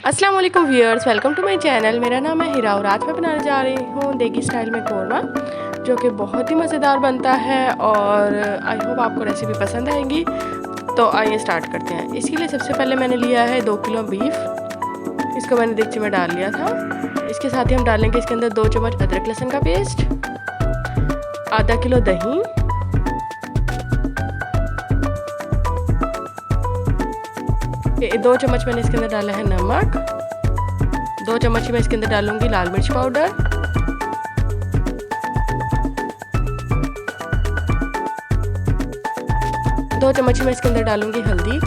अस्सलाम वालेकुम viewers, welcome to my channel. मेरा नाम है हिरा और आज मैं बनाने जा रही हूँ देगी स्टाइल में कौरमा, जो कि बहुत ही मज़ेदार बनता है और आई होप आपको रेसिपी पसंद आएगी। तो आइए स्टार्ट करते हैं। इसके लिए सबसे पहले मैंने लिया है 2 किलो बीफ। इसको मैंने देगची में डाल लिया था। इसके साथ ही हम डालेंगे इसके अंदर 2 चम्मच अदरक लहसुन का पेस्ट, आधा किलो दही, ये 2 चम्मच मैंने इसके अंदर डाला है नमक, 2 चम्मच मैं इसके अंदर डालूंगी लाल मिर्च पाउडर, दो चम्मच मैं इसके अंदर डालूंगी हल्दी।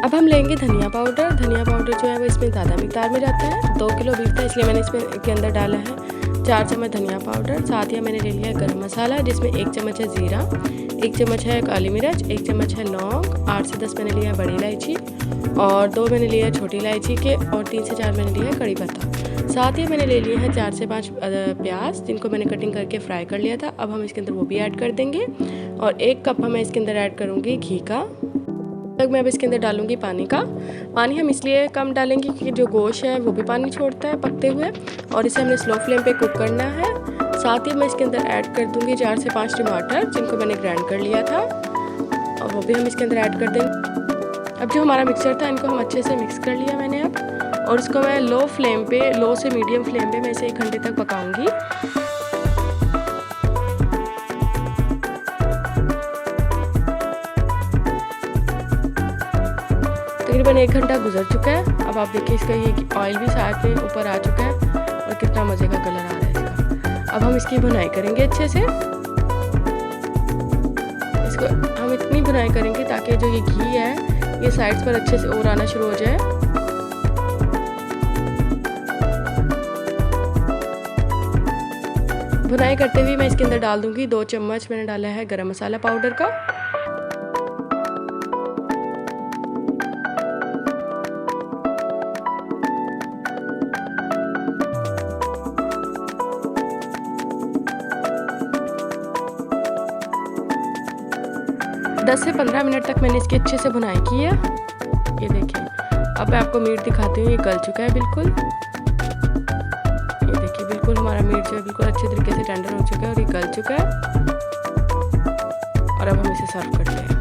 अब हम लेंगे धनिया पाउडर। धनिया पाउडर जो है वो इसमें ज़्यादा मिकदार में जाता है। 2 किलो बीफ था इसलिए मैंने इसमें के अंदर डाला है 4 चम्मच धनिया पाउडर। साथ ही मैंने ले लिया है गरम मसाला, जिसमें 1 चम्मच है ज़ीरा, 1 चम्मच है काली मिर्च, 1 चम्मच है लौंग, 8 से 10 मैंने लिया है बड़ी इलायची और 2 मैंने लिया है छोटी इलायची के और 3 से 4 मैंने लिया है कड़ी पत्ता। साथ ही मैंने ले लिए हैं 4 से 5 प्याज, जिनको मैंने कटिंग करके फ्राई कर लिया था। अब हम इसके अंदर वो भी ऐड कर देंगे और 1 कप मैं इसके अंदर ऐड करूँगी घी का। तक मैं अब इसके अंदर डालूंगी पानी का। पानी हम इसलिए कम डालेंगे क्योंकि जो गोश्त है वो भी पानी छोड़ता है पकते हुए और इसे हमने स्लो फ्लेम पे कुक करना है। साथ ही मैं इसके अंदर ऐड कर दूंगी 4 से 5 टमाटर, जिनको मैंने ग्राइंड कर लिया था और वो भी हम इसके अंदर ऐड कर देंगे। अब जो हमारा मिक्सचर था इनको हम अच्छे से मिक्स कर लिया मैंने अब, और इसको मैं लो से मीडियम फ्लेम पे मैं इसे 1 घंटे तक पकाऊंगी। तकरीबन 1 घंटा गुजर चुका है। अब आप देखिए इसका ये ऑयल भी साथ में ऊपर आ चुका है और कितना मज़े का कलर आ रहा है इसका। अब हम इसकी भुनाई करेंगे अच्छे से। इसको हम इतनी भुनाई करेंगे ताकि जो ये घी है ये साइड्स पर अच्छे से और आना शुरू हो जाए। भुनाई करते हुए मैं इसके अंदर डाल दूंगी 2 चम्मच मैंने डाला है गरम मसाला पाउडर का। दस से 15 मिनट तक मैंने इसकी अच्छे से भुनाई की है। ये देखिए, अब मैं आपको मीट दिखाती हूँ। ये गल चुका है बिल्कुल। ये देखिए बिल्कुल हमारा मीट जो है बिल्कुल अच्छे तरीके से टेंडर हो चुका है और ये गल चुका है। और अब हम इसे सर्व करते हैं।